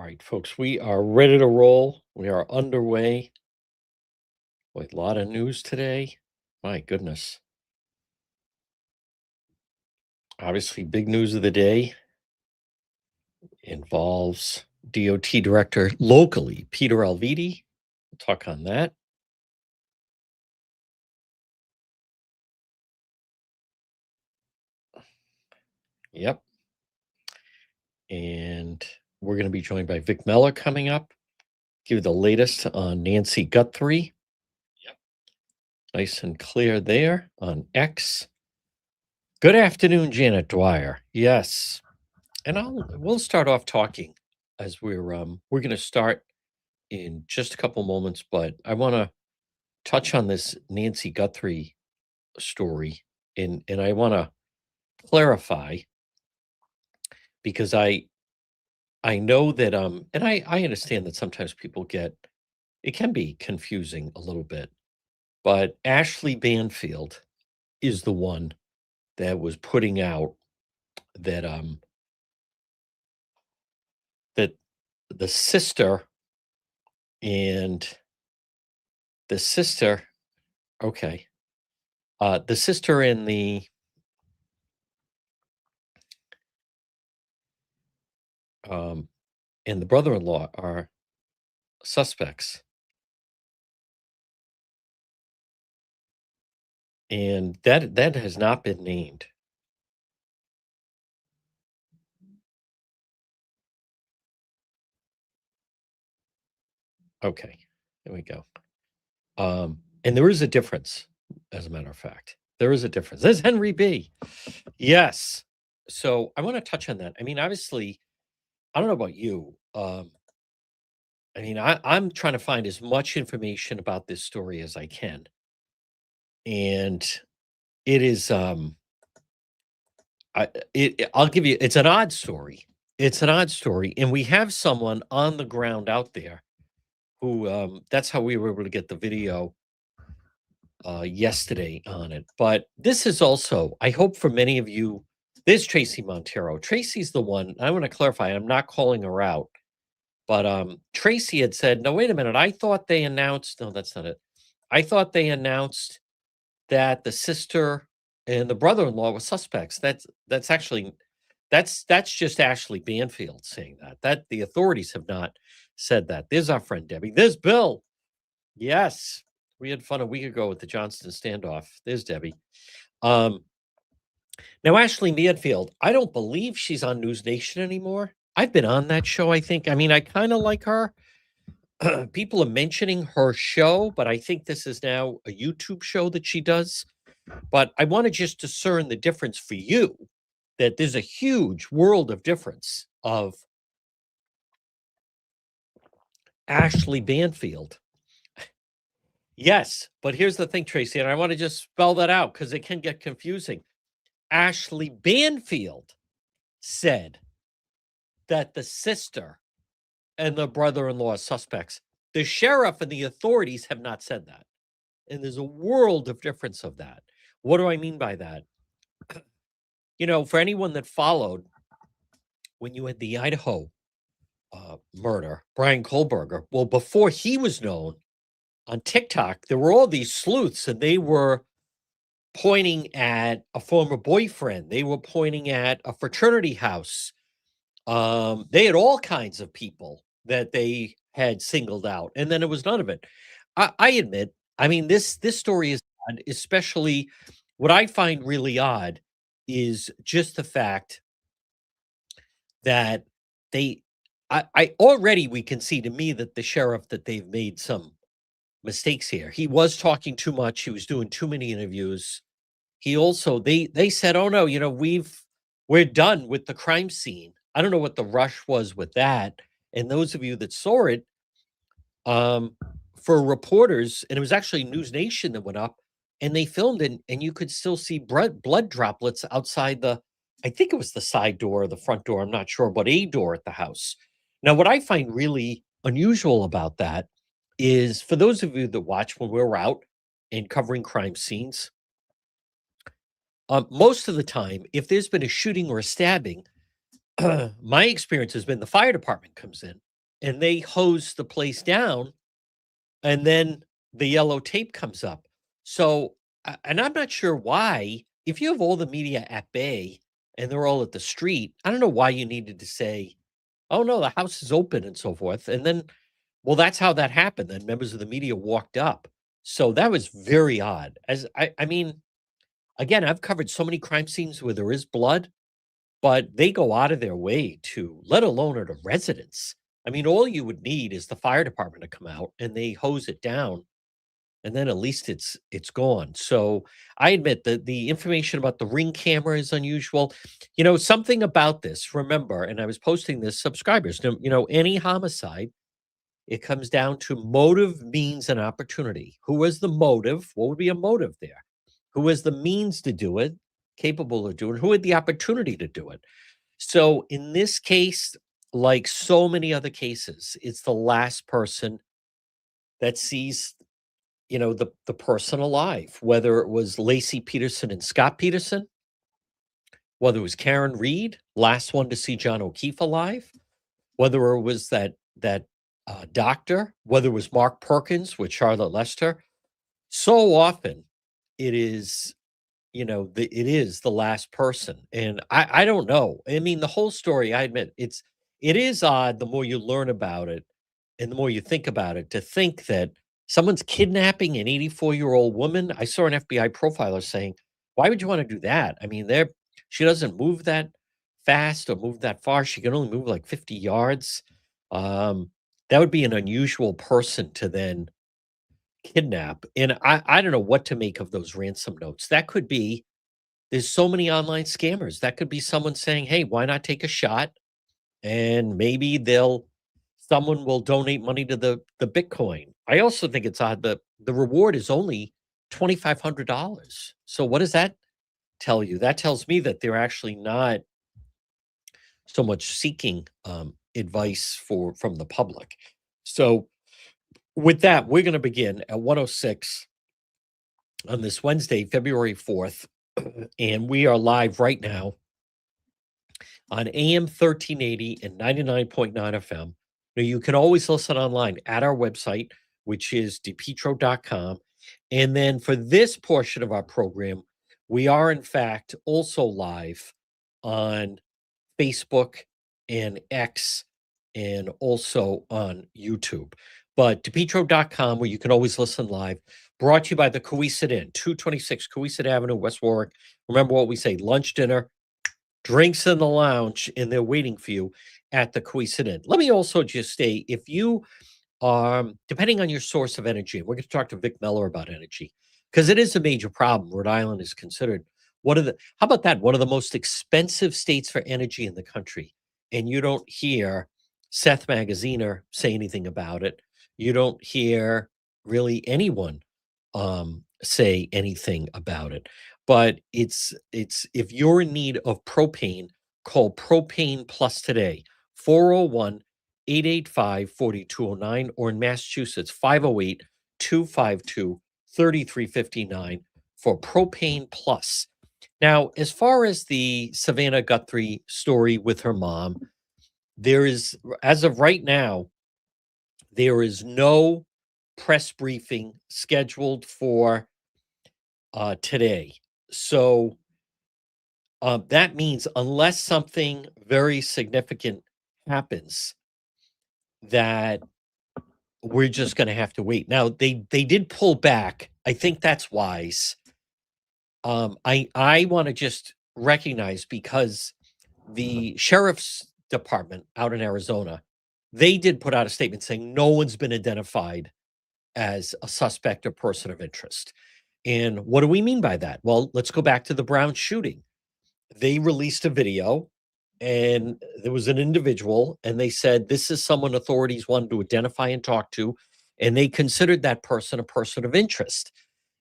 right, folks, we are ready to roll. We are underway with a lot of news today. My goodness. Obviously, big news of the day involves DOT director locally, Peter Alviti. We'll talk on that. Yep. And we're going to be joined by Vic Mellor coming up. Give you the latest on Nancy Gutheri. Yep. Nice and clear there on X. Good afternoon, Janet Dwyer. Yes. And we'll start off talking as we're going to start in just a couple moments, but I want to touch on this Nancy Guthrie story, and I want to clarify because I know that and I understand that sometimes people get it can be confusing a little bit, but Ashley Banfield is the one that was putting out that that the sister and the sister okay, the sister um and the brother-in-law are suspects, and that has not been named. Okay, there we go. And there is a difference, as a matter of fact. There is a difference. There's Henry B. Yes. So I want to touch on that. I mean, obviously, I don't know about you. I mean, I'm trying to find as much information about this story as I can. And it is I'll give you it's an odd story. It's an odd story. And we have someone on the ground out there who that's how we were able to get the video yesterday on it. But this is also, I hope for many of you, this Tracy Montero. Tracy's the one. I want to clarify. I'm not calling her out, but Tracy had said, "No, wait a minute. I thought they announced. No, that's not it. I thought they announced that the sister and the brother-in-law were suspects. That's actually that's just Ashley Banfield saying that. That the authorities have not said that. There's our friend Debbie. There's Bill. Yes. We had fun a week ago with the Johnston standoff. There's Debbie. Um, Now Ashley Banfield, I don't believe she's on News Nation anymore. I've been on that show, I think. I mean, I kind of like her. People are mentioning her show, but I think this is now a YouTube show that she does. But I want to just discern the difference for you that there's a huge world of difference of Ashley Banfield. Yes, but here's the thing, Tracy, and I want to just spell that out because it can get confusing. Ashley Banfield said that the sister and the brother-in-law are suspects. The sheriff and the authorities have not said that. And there's a world of difference of that. What do I mean by that? You know, for anyone that followed when you had the Idaho murder, Brian Kohlberger, well, before he was known on TikTok, there were all these sleuths and they were pointing at a former boyfriend. They were pointing at a fraternity house. They had all kinds of people that they had singled out, and then it was none of it. I admit, I mean, this story is odd, especially what I find really odd is just the fact that they I already we can see to me that the sheriff that they've made some mistakes here. He was talking too much. He was doing too many interviews. He also they said, "Oh no, you know, we're done with the crime scene." I don't know what the rush was with that. And those of you that saw it, um, for reporters, and it was actually News Nation that went up and they filmed it, and you could still see blood droplets outside the, I think it was the side door or the front door, I'm not sure, but a door at the house. Now, what I find really unusual about that is for those of you that watch when we're out and covering crime scenes, most of the time, if there's been a shooting or a stabbing, my experience has been the fire department comes in and they hose the place down, and then the yellow tape comes up. So, and I'm not sure why, if you have all the media at bay and they're all at the street, I don't know why you needed to say, "Oh, no, the house is open," and so forth, and then well, that's how that happened, then members of the media walked up. So that was very odd. As I mean, again, I've covered so many crime scenes where there is blood, but they go out of their way to let alone at a residence. I mean, all you would need is the fire department to come out and they hose it down, and then at least it's gone. So I admit that the information about the ring camera is unusual. Something about this, remember, and I was posting this, subscribers, any homicide, it comes down to motive, means, and opportunity. Who has the motive? What would be a motive there? Who has the means to do it, capable of doing it? Who had the opportunity to do it? So in this case, like so many other cases, it's the last person that sees, the person alive, whether it was Lacey Peterson and Scott Peterson, whether it was Karen Reed, last one to see John O'Keefe alive, whether it was that doctor, whether it was Mark Perkins with Charlotte Lester. So often it is, it is the last person. And I don't know. I mean, the whole story, I admit, it is odd the more you learn about it and the more you think about it, to think that someone's kidnapping an 84-year-old woman. I saw an FBI profiler saying, why would you want to do that? I mean, she doesn't move that fast or move that far. She can only move like 50 yards. Um, that would be an unusual person to then kidnap. And I don't know what to make of those ransom notes. That could be, there's so many online scammers. That could be someone saying, hey, why not take a shot? And maybe someone will donate money to the Bitcoin. I also think it's odd that the reward is only $2,500. So what does that tell you? That tells me that they're actually not so much seeking advice from the public. So with that, we're going to begin at 106 on this Wednesday, February 4th, and we are live right now on AM 1380 and 99.9 FM. Now, you can always listen online at our website, which is depetro.com. And then for this portion of our program, we are in fact also live on Facebook and X and also on YouTube. But depetro.com, where you can always listen live, brought to you by the Coesit Inn, 226 Coesit Avenue, West Warwick. Remember what we say, lunch, dinner, drinks in the lounge, and they're waiting for you at the Coesit Inn. Let me also just say, if you depending on your source of energy, we're going to talk to Vic Mellor about energy, because it is a major problem. Rhode Island is considered how about that? One of the most expensive states for energy in the country. And you don't hear Seth Magaziner say anything about it. You don't hear really anyone say anything about it. But it's if you're in need of propane, call Propane Plus today, 401 885 4209, or in Massachusetts, 508 252 3359 for Propane Plus. Now, as far as the Savannah Guthrie story with her mom, there is, as of right now, there is no press briefing scheduled for today. So that means unless something very significant happens, that we're just going to have to wait. Now, they did pull back. I think that's wise. I want to just recognize, because the sheriff's department out in Arizona, they did put out a statement saying no one's been identified as a suspect or person of interest. And what do we mean by that? Well, let's go back to the Brown shooting. They released a video, and there was an individual, and they said this is someone authorities wanted to identify and talk to, and they considered that person a person of interest.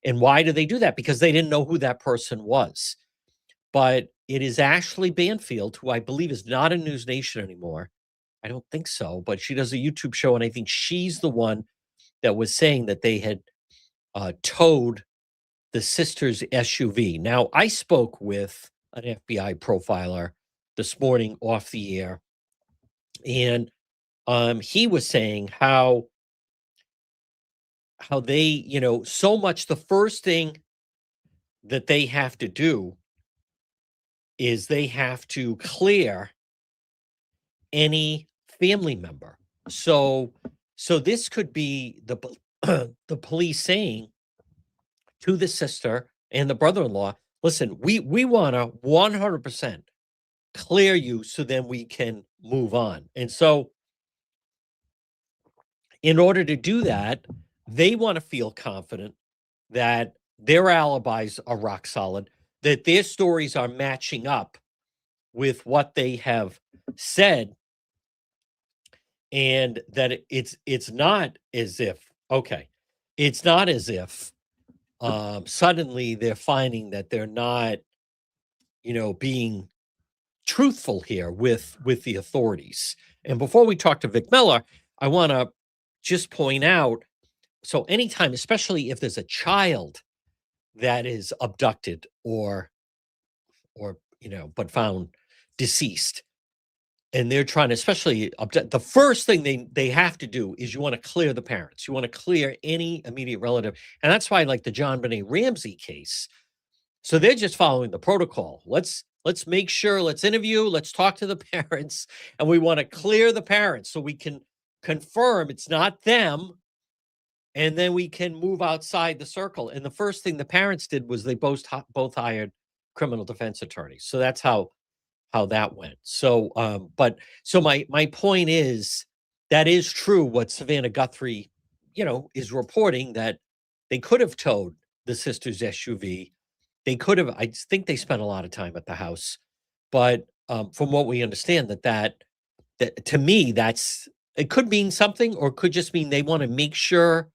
And why do they do that? Because they didn't know who that person was. But it is Ashley Banfield, who I believe is not in News Nation anymore. I don't think so, but she does a YouTube show, and I think she's the one that was saying that they had towed the sister's SUV. Now, I spoke with an FBI profiler this morning off the air, and he was saying how they, so much the first thing that they have to do is they have to clear any family member. So this could be the police saying to the sister and the brother-in-law, listen, we want to 100% clear you so then we can move on. And so in order to do that, they want to feel confident that their alibis are rock solid, that their stories are matching up with what they have said, and that it's not as if it's not as if suddenly they're finding that they're not, being truthful here with the authorities. And before we talk to Vic Mellor, I want to just point out, so anytime, especially if there's a child that is abducted or but found deceased, and they're trying to, especially abduct, the first thing they have to do is you want to clear the parents, you want to clear any immediate relative. And that's why, like the John Benet Ramsey case, so they're just following the protocol. Let's make sure, let's interview, let's talk to the parents, and we want to clear the parents so we can confirm it's not them, and then we can move outside the circle. And the first thing the parents did was they both hired criminal defense attorneys. So that's how that went. So but so my point is, that is true what Savannah Guthrie, is reporting, that they could have towed the sister's SUV. They could have, I think they spent a lot of time at the house. But from what we understand, that to me, that's, it could mean something, or it could just mean they want to make sure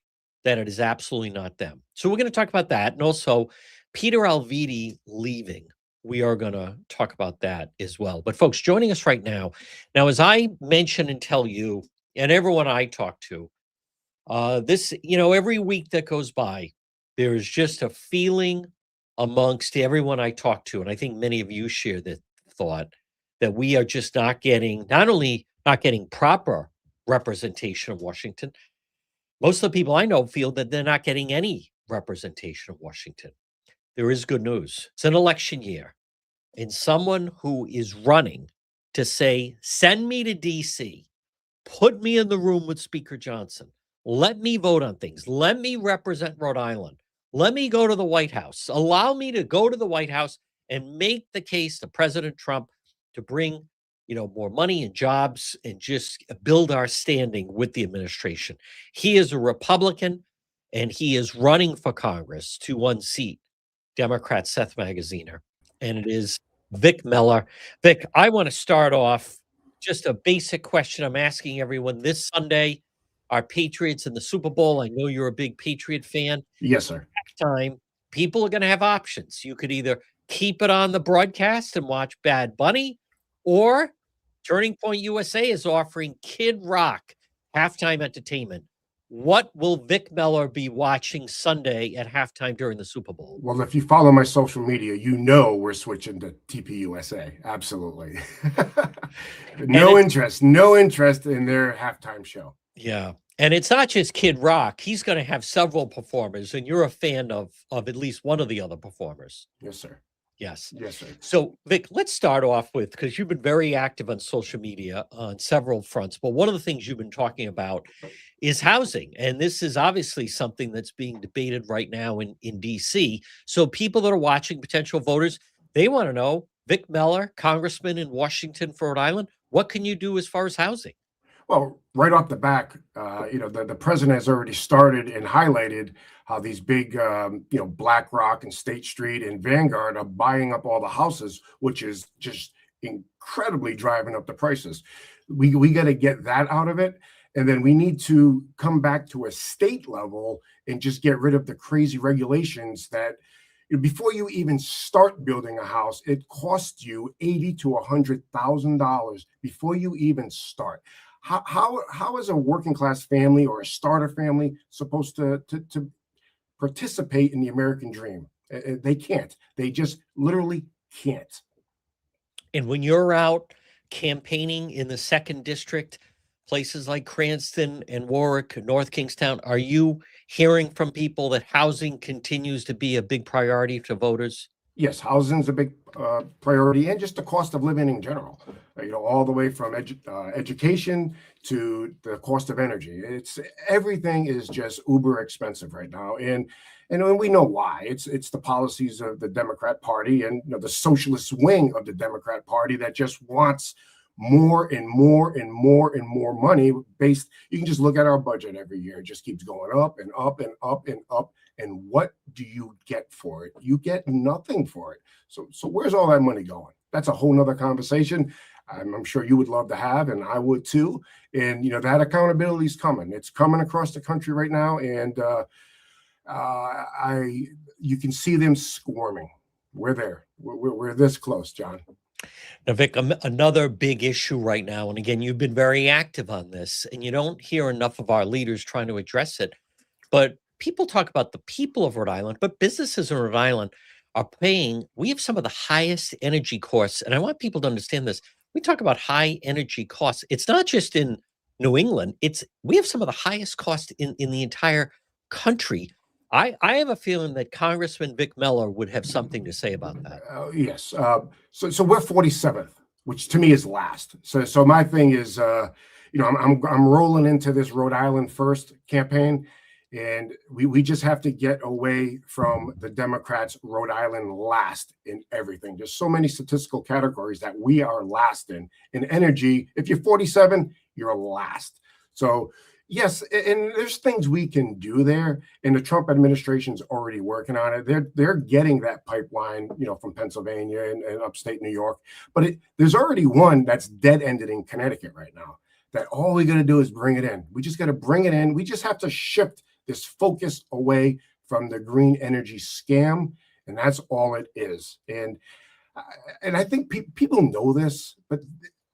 that it is absolutely not them. So we're going to talk about that. And also Peter Alviti leaving. We are going to talk about that as well. But folks, joining us right now, as I mention and tell you, and everyone I talk to, this, every week that goes by, there is just a feeling amongst everyone I talk to, and I think many of you share that thought, that we are just not only not getting proper representation of Washington, most of the people I know feel that they're not getting any representation of Washington. There is good news. It's an election year, and someone who is running to say, send me to DC, put me in the room with Speaker Johnson, let me vote on things, let me represent Rhode Island, let me go to the White House, allow me to go to the White House and make the case to President Trump to bring, more money and jobs and just build our standing with the administration. He is a Republican, and he is running for Congress to one seat, Democrat Seth Magaziner, and it is Vic Mellor. Vic, I want to start off just a basic question I'm asking everyone. This Sunday, our Patriots in the Super Bowl. I know you're a big Patriot fan. Yes, sir. Time, people are going to have options. You could either keep it on the broadcast and watch Bad Bunny, or Turning Point USA is offering Kid Rock halftime entertainment. What will Vic Mellor be watching Sunday at halftime during the Super Bowl? Well, if you follow my social media, we're switching to TPUSA. Absolutely. No interest in their halftime show. Yeah. And it's not just Kid Rock. He's going to have several performers, and you're a fan of at least one of the other performers. Yes, sir. Yes. Yes, sir. So, Vic, let's start off with, because you've been very active on social media on several fronts, but one of the things you've been talking about is housing. And this is obviously something that's being debated right now in DC. So people that are watching, potential voters, they want to know, Vic Mellor, congressman in Washington for Rhode Island, what can you do as far as housing? Well, right off the back, the president has already started and highlighted how these big, BlackRock and State Street and Vanguard are buying up all the houses, which is just incredibly driving up the prices. We got to get that out of it. And then we need to come back to a state level and just get rid of the crazy regulations that before you even start building a house, it costs you $80,000 to $100,000 before you even start. How is a working class family or a starter family supposed to participate in the American dream? They can't. They just literally can't. And when you're out campaigning in the 2nd district, places like Cranston and Warwick, North Kingstown, are you hearing from people that housing continues to be a big priority to voters? Yes, housing's a big priority, and just the cost of living in general. All the way from education to the cost of energy. It's everything is just uber expensive right now, and we know why. It's the policies of the Democrat Party and the socialist wing of the Democrat Party that just wants more and more and more and more money. Based, you can just look at our budget every year; it just keeps going up and up and up and up. And what do you get for it? You get nothing for it. So where's all that money going? That's a whole nother conversation. I'm sure you would love to have, and I would too. And that accountability is coming. It's coming across the country right now, and you can see them squirming. We're there. We're this close, John. Now, Vic, another big issue right now, and again, you've been very active on this, and you don't hear enough of our leaders trying to address it. But people talk about the people of Rhode Island, but businesses in Rhode Island are paying. We have some of the highest energy costs, and I want people to understand this. We talk about high energy costs. It's not just in New England. We have some of the highest costs in the entire country. I have a feeling that Congressman Vic Mellor would have something to say about that. Yes. So we're 47th, which to me is last. So my thing is, I'm rolling into this Rhode Island first campaign, and we just have to get away from the Democrats' Rhode Island last in everything. There's so many statistical categories that we are last in. In energy, if you're 47, you're last. So yes, and there's things we can do there, and the Trump administration's already working on it. They're getting that pipeline, from Pennsylvania and upstate New York, but there's already one that's dead-ended in Connecticut right now. That all we got to do is bring it in. We just got to bring it in. We just have to shift this focus away from the green energy scam, and that's all it is. And I think people know this, but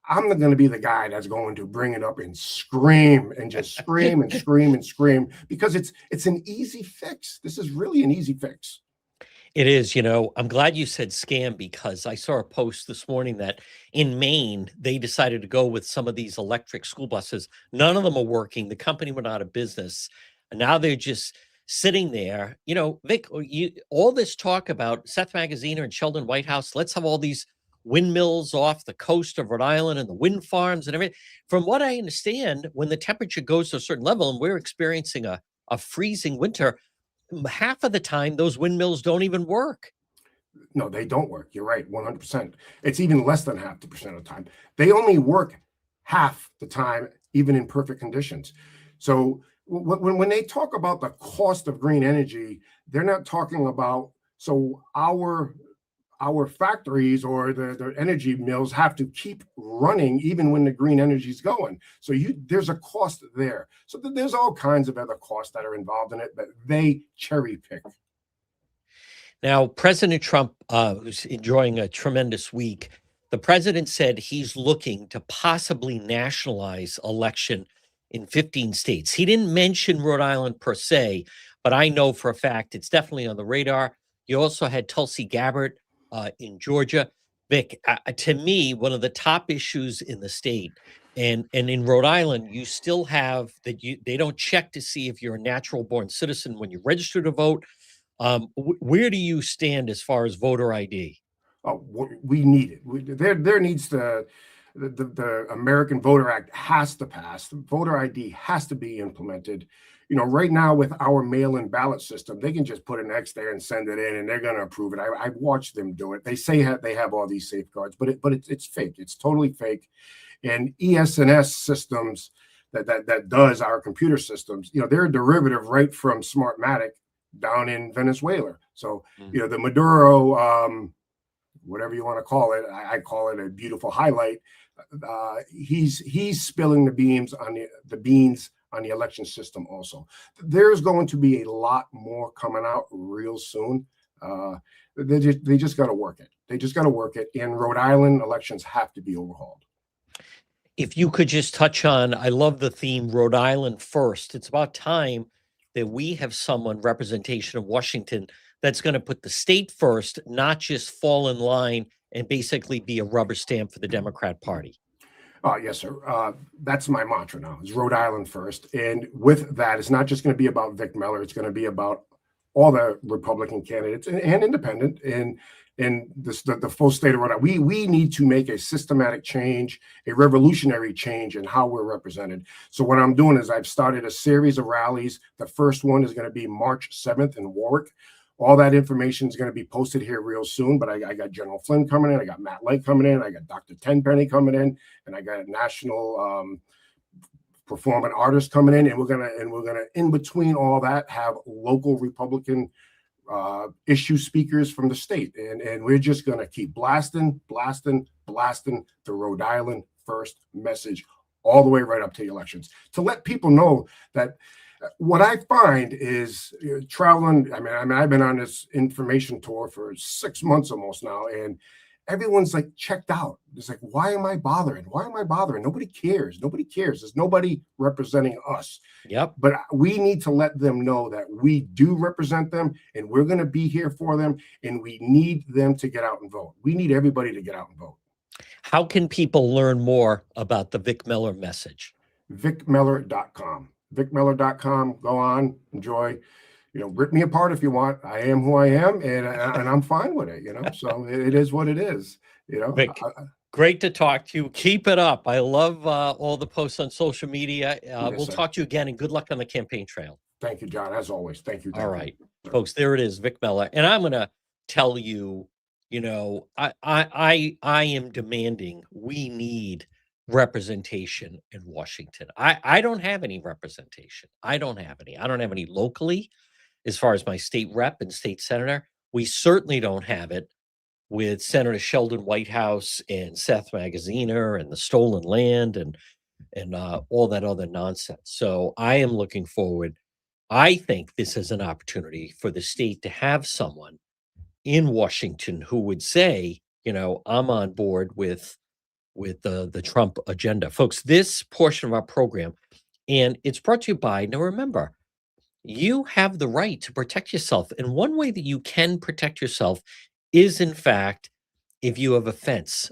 I'm not going to be the guy that's going to bring it up and scream and just scream and scream and scream, because it's an easy fix. This is really an easy fix. It is. I'm glad you said scam, because I saw a post this morning that in Maine, they decided to go with some of these electric school buses. None of them are working. The company went out of business. And now they're just sitting there. Vic, all this talk about Seth Magaziner and Sheldon Whitehouse, let's have all these windmills off the coast of Rhode Island and the wind farms and everything. From what I understand, when the temperature goes to a certain level, and we're experiencing a freezing winter, half of the time those windmills don't even work. No, they don't work. You're right, 100%. It's even less than half the percent of the time. They only work half the time, even in perfect conditions. So when they talk about the cost of green energy, they're not talking about, our factories or the energy mills have to keep running even when the green energy is going. So there's a cost there. So there's all kinds of other costs that are involved in it, but they cherry pick. Now, President Trump, who's enjoying a tremendous week, the president said he's looking to possibly nationalize election in 15 states. He didn't mention Rhode Island per se, but I know for a fact it's definitely on the radar. You also had Tulsi Gabbard in Georgia. Vic, to me, one of the top issues in the state, and in Rhode Island, you still have that they don't check to see if you're a natural born citizen when you register to vote. Where do you stand as far as voter ID? Oh, we need it. There needs to. The American Voter Act has to pass. The voter ID has to be implemented. Right now with our mail-in ballot system, they can just put an X there and send it in, and they're going to approve it. I've watched them do it. They say they have all these safeguards, but it's fake. It's totally fake. And ES&S systems that does our computer systems, they're a derivative right from Smartmatic down in Venezuela. So the Maduro, whatever you want to call it, I call it a beautiful highlight. He's spilling the beans on the election system also. There's going to be a lot more coming out real soon. They just got to work it. They just got to work it. In Rhode Island, elections have to be overhauled. If you could just touch on, I love the theme Rhode Island first. It's about time that we have someone, representation of Washington, that's going to put the state first, not just fall in line and basically be a rubber stamp for the Democrat Party. Oh, yes, sir. That's my mantra now. Is Rhode Island first, and with that, it's not just going to be about Vic Mellor. It's going to be about all the Republican candidates and independent and the full state of Rhode Island. We need to make a systematic change, a revolutionary change in how we're represented. So what I'm doing is I've started a series of rallies. The first one is going to be March 7th in Warwick. All that information is going to be posted here real soon. But I got General Flynn coming in. I got Matt Lake coming in. I got Dr. Tenpenny coming in, and I got a national performing artists coming in. And we're gonna in between all that have local Republican issue speakers from the state, and we're just gonna keep blasting the Rhode Island first message all the way right up to the elections to let people know that what I find is traveling. I mean, I've been on this information tour for 6 months almost now, and everyone's like checked out. It's like, why am I bothering? Why am I bothering? Nobody cares. Nobody cares. There's nobody representing us. Yep. But we need to let them know that we do represent them and we're going to be here for them. And we need them to get out and vote. We need everybody to get out and vote. How can people learn more about the Vic Mellor message? VicMellor.com. VicMellor.com. Go on, enjoy. Rip me apart if you want. I am who I am, and I'm fine with it. So it is what it is. Vic, great to talk to you. Keep it up. I love all the posts on social media. We'll talk to you again, and good luck on the campaign trail. Thank you, John. As always, thank you. All right, folks. There it is, Vic Mellor, and I'm going to tell you. I am demanding we need representation in Washington. I don't have any representation. I don't have any locally. As far as my state rep and state senator, we certainly don't have it with Senator Sheldon Whitehouse and Seth Magaziner and the stolen land and all that other nonsense. So I am looking forward. I think this is an opportunity for the state to have someone in Washington who would say, I'm on board with the Trump agenda. Folks, this portion of our program, and it's brought to you by, now remember, you have the right to protect yourself. And one way that you can protect yourself is, in fact, if you have a fence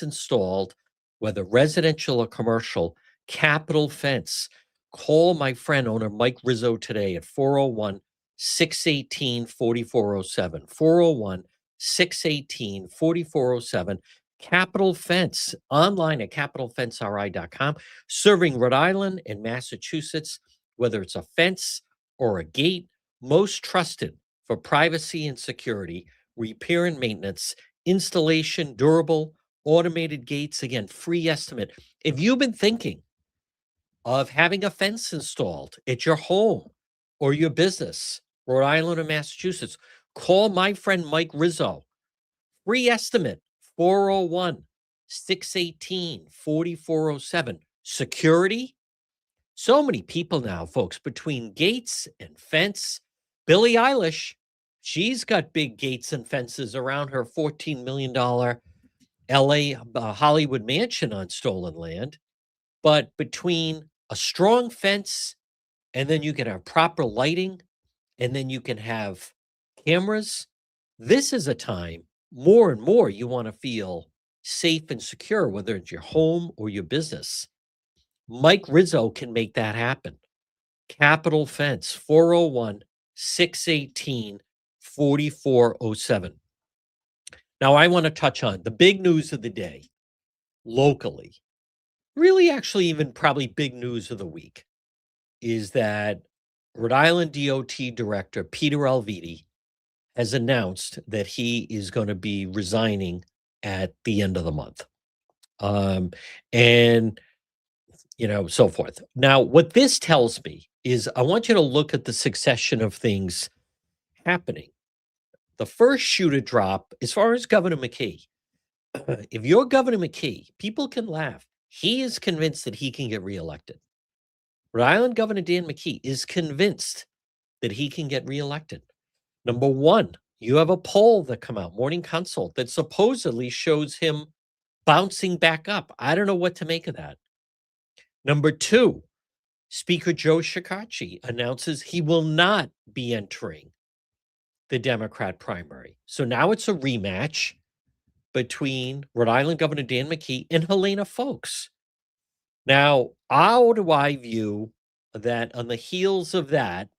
installed, whether residential or commercial, capital fence. Call my friend, owner Mike Rizzo, today at 401-618-4407. 401-618-4407. Capital Fence, online at capitalfenceri.com, serving Rhode Island and Massachusetts, whether it's a fence or a gate, most trusted for privacy and security, repair and maintenance, installation, durable, automated gates. Again, free estimate. If you've been thinking of having a fence installed at your home or your business, Rhode Island or Massachusetts, call my friend Mike Rizzo. Free estimate, 401-618-4407. Security. So many people now, folks, between gates and fence. Billie Eilish, she's got big gates and fences around her $14 million LA Hollywood mansion on stolen land. But between a strong fence, and then you can have proper lighting, and then you can have cameras, this is a time more and more you want to feel safe and secure, whether it's your home or your business. Mike Rizzo can make that happen. Capital Fence, 401-618-4407. Now, I want to touch on the big news of the day locally. Really, actually, even probably big news of the week is that Rhode Island DOT Director Peter Alviti has announced that he is going to be resigning at the end of the month. And so forth. Now, what this tells me is I want you to look at the succession of things happening. The first shoe to drop, as far as Governor McKee, if you're Governor McKee, people can laugh. He is convinced that he can get reelected. Rhode Island Governor Dan McKee is convinced that he can get reelected. Number one, you have a poll that come out, Morning Consult, that supposedly shows him bouncing back up. I don't know what to make of that. Number two, Speaker Joe Shekarchi announces he will not be entering the Democrat primary. So now it's a rematch between Rhode Island Governor Dan McKee and Helena Foulkes. Now, how do I view that on the heels of that,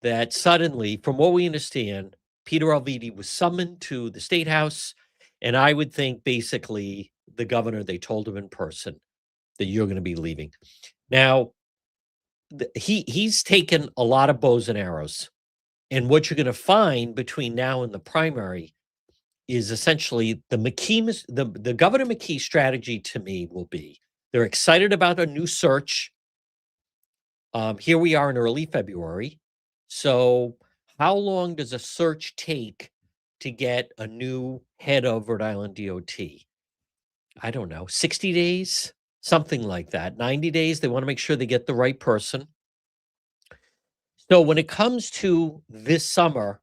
that suddenly, from what we understand, Peter Alviti was summoned to the State House, and I would think basically the governor, they told him in person that you're going to be leaving. Now, he's taken a lot of bows and arrows, and what you're going to find between now and the primary is essentially the Governor McKee strategy to me will be they're excited about a new search. Here we are in early February. So, how long does a search take to get a new head of Rhode Island DOT? I don't know, 60 days, something like that. 90 days. They want to make sure they get the right person. So, when it comes to this summer,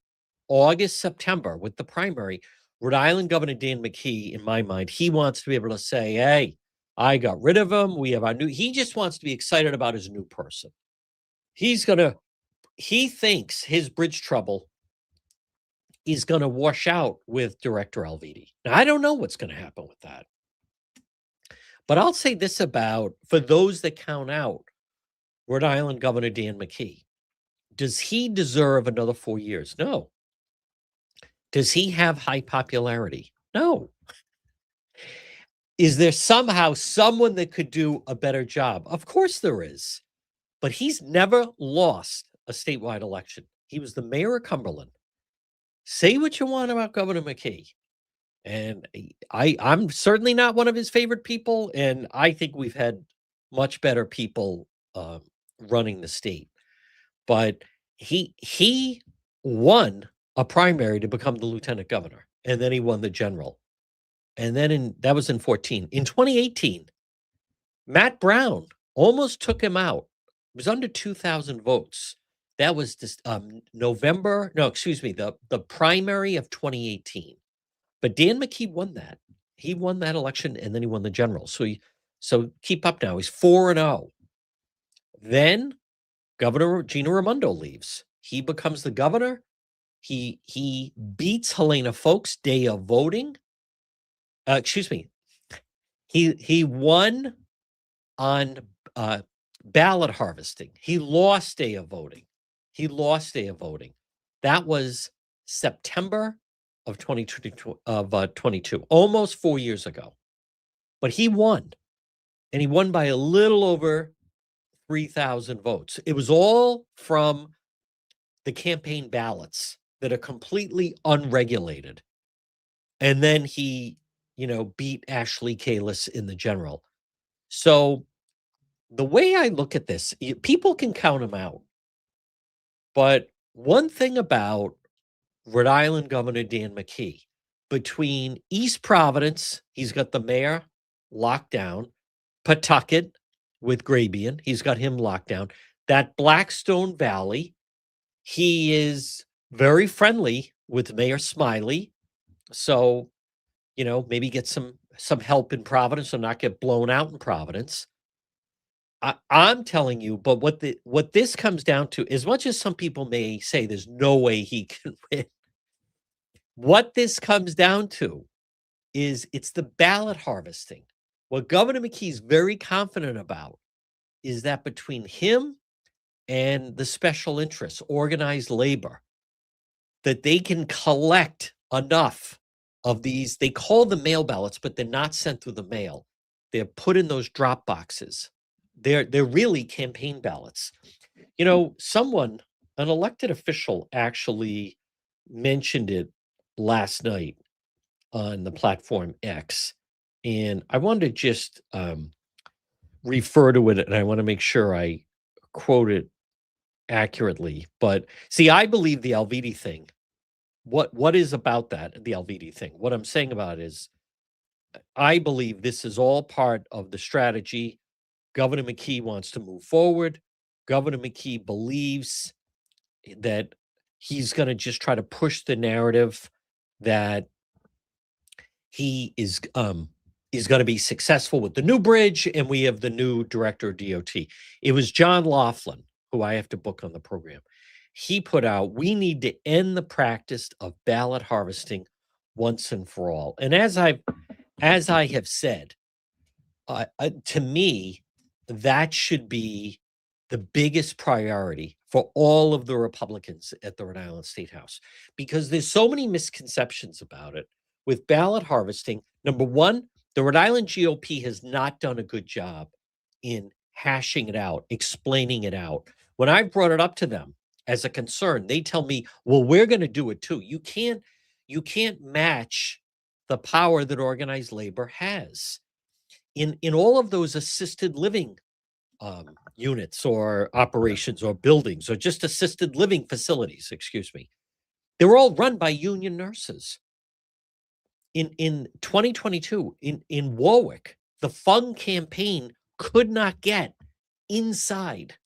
August, September, with the primary, Rhode Island Governor Dan McKee, in my mind, he wants to be able to say, hey, I got rid of him. We have our new, he just wants to be excited about his new person. He thinks his bridge trouble is going to wash out with Director Alviti. Now, I don't know what's going to happen with that. But I'll say this about, for those that count out Rhode Island Governor Dan McKee, does he deserve another 4 years? No. Does he have high popularity? No. Is there somehow someone that could do a better job? Of course there is. But he's never lost a statewide election. He was the mayor of Cumberland. Say what you want about Governor McKee. And I'm certainly not one of his favorite people. And I think we've had much better people running the state. But he won a primary to become the lieutenant governor. And then he won the general. And then that was in 14. In 2018, Matt Brown almost took him out. It was under 2,000 votes. That was this the primary of 2018. But Dan McKee won that. He won that election, and then he won the general. So keep up now. He's 4-0. Then Governor Gina Raimondo leaves. He becomes the governor. He beats Helena Folks day of voting. He won on ballot harvesting. He lost day of voting. That was September of 2022, almost 4 years ago. But he won, and he won by a little over 3,000 votes. It was all from the campaign ballots that are completely unregulated. And then he, beat Ashley Kalis in the general. So the way I look at this, people can count him out. But one thing about Rhode Island Governor Dan McKee, between East Providence, he's got the mayor locked down, Pawtucket with Grabian, he's got him locked down. That Blackstone Valley, he is very friendly with Mayor Smiley. So, maybe get some help in Providence or not get blown out in Providence. I'm telling you, but what this comes down to, as much as some people may say there's no way he can win, what this comes down to is it's the ballot harvesting. What Governor McKee's very confident about is that between him and the special interests, organized labor, that they can collect enough of these. They call them mail ballots, but they're not sent through the mail. They're put in those drop boxes. They're really campaign ballots. An elected official actually mentioned it last night on the platform X. And I wanted to just refer to it, and I want to make sure I quote it accurately. But see, I believe the Alviti thing, what is about that, the Alviti thing? What I'm saying about it is I believe this is all part of the strategy. Governor McKee wants to move forward. Governor McKee believes that he's going to just try to push the narrative that he is going to be successful with the new bridge, and we have the new director of DOT. It was John Laughlin, who I have to book on the program. He put out, we need to end the practice of ballot harvesting once and for all. And as I have said, To me, that should be the biggest priority for all of the Republicans at the Rhode Island State House, because there's so many misconceptions about it. With ballot harvesting, number one, the Rhode Island GOP has not done a good job in hashing it out, explaining it out. When I brought it up to them as a concern, they tell me, "Well, we're going to do it too." You can't match the power that organized labor has in all of those assisted living units or operations or buildings or just assisted living facilities, excuse me. They're all run by union nurses. In 2022, in Warwick, the Fung campaign could not get inside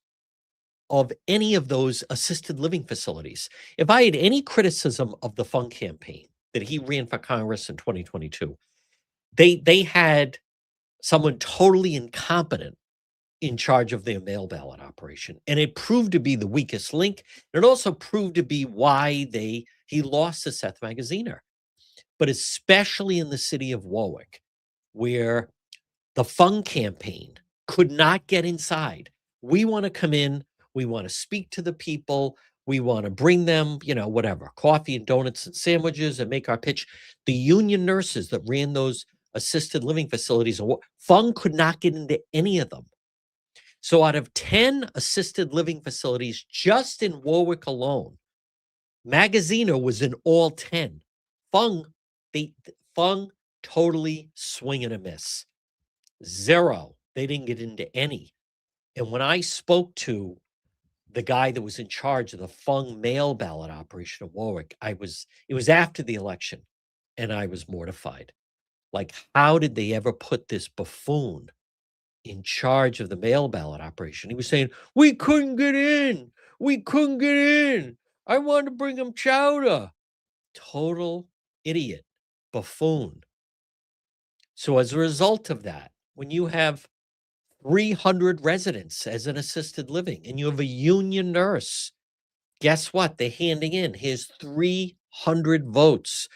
of any of those assisted living facilities. If I had any criticism of the Fung campaign that he ran for Congress in 2022, they had someone totally incompetent in charge of their mail ballot operation. And it proved to be the weakest link. And it also proved to be why he lost to Seth Magaziner. But especially in the city of Warwick, where the Fung campaign could not get inside. We want to come in, we want to speak to the people, we want to bring them, whatever, coffee and donuts and sandwiches and make our pitch. The union nurses that ran those assisted living facilities, Fung could not get into any of them. So out of 10 assisted living facilities just in Warwick alone, Magaziner was in all 10. Fung totally swing and a miss. Zero. They didn't get into any. And when I spoke to the guy that was in charge of the Fung mail ballot operation in Warwick, it was after the election, and I was mortified. Like, how did they ever put this buffoon in charge of the mail ballot operation? He was saying, "We couldn't get in. We couldn't get in. I wanted to bring them chowder." Total idiot, buffoon. So as a result of that, when you have 300 residents as an assisted living and you have a union nurse, guess what? They're handing in his 300 votes,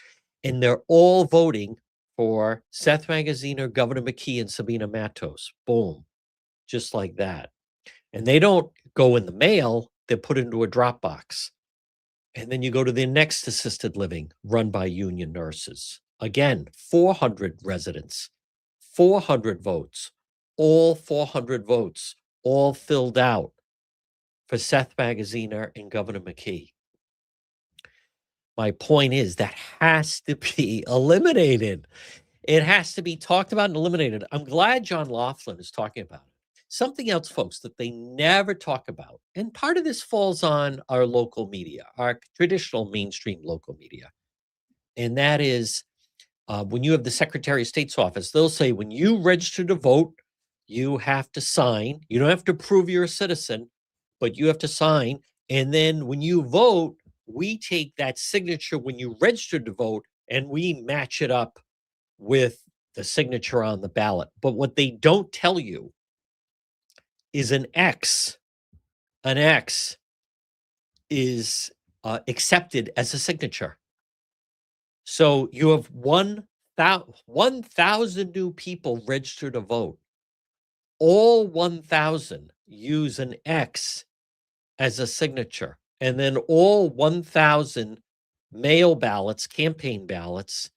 and they're all voting for Seth Magaziner, Governor McKee, and Sabina Matos. Boom. Just like that. And they don't go in the mail, they're put into a drop box. And then you go to the next assisted living run by union nurses. Again, 400 residents, 400 votes, all 400 votes, all filled out for Seth Magaziner and Governor McKee. My point is that has to be eliminated. It has to be talked about and eliminated. I'm glad John Laughlin is talking about it. Something else, folks, that they never talk about, and part of this falls on our local media, our traditional mainstream local media, and that is when you have the Secretary of State's office, they'll say when you register to vote, you have to sign. You don't have to prove you're a citizen, but you have to sign. And then when you vote, we take that signature when you registered to vote and we match it up with the signature on the ballot. But what they don't tell you is an X is accepted as a signature. So you have 1,000 new people registered to vote. All 1,000 use an X as a signature. And then all 1,000 mail ballots, campaign ballots,